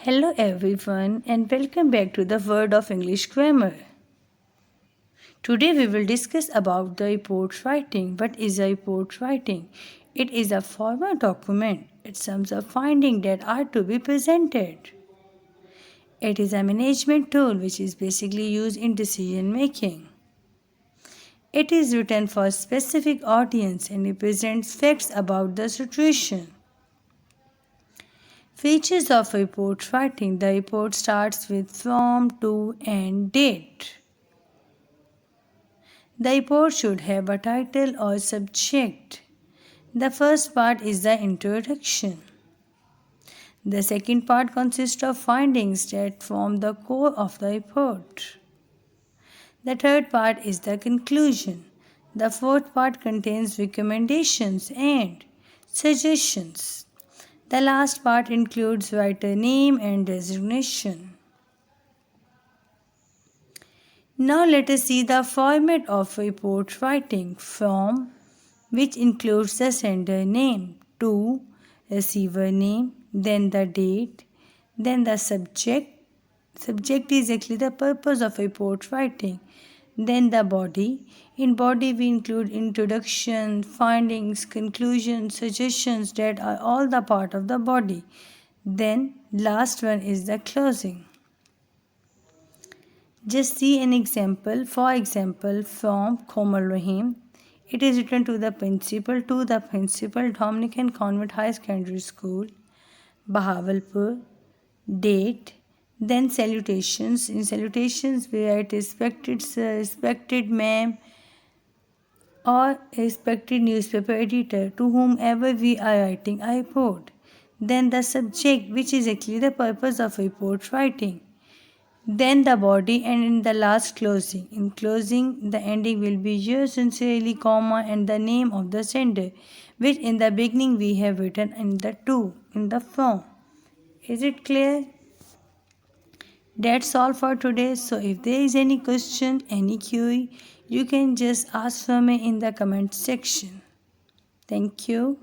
Hello everyone and welcome back to the Word of English Grammar. Today we will discuss about the report writing. What is a report writing? It is a formal document. It sums up findings that are to be presented. It is a management tool which is basically used in decision making. It is written for a specific audience and represents facts about the situation. Features of report writing. The report starts with from, to, and date. The report should have a title or subject. The first part is the introduction. The second part consists of findings that form the core of the report. The third part is the conclusion. The fourth part contains recommendations and suggestions. The last part includes writer name and designation. Now let us see the format of report writing. From, which includes the sender name, to, receiver name, then the date, then the subject. Subject is actually the purpose of report writing. Then the body. In body we include introduction, findings, conclusions, suggestions that are all the part of the body. Then last one is the closing. Just see an example. For example, from Komal Rahim. It is written to the principal, Dominican Convent High Secondary School, Bahawalpur. Date. Then salutations. In salutations we write respected sir, respected ma'am, or respected newspaper editor, to whomever we are writing a report. Then the subject, which is actually the purpose of report writing. Then the body, and in the last closing. In closing, the ending will be yours sincerely, comma, and the name of the sender, which in the beginning we have written in the to, in the from. Is it clear? That's all for today. So if there is any question, any query, you can just ask for me in the comment section. Thank you.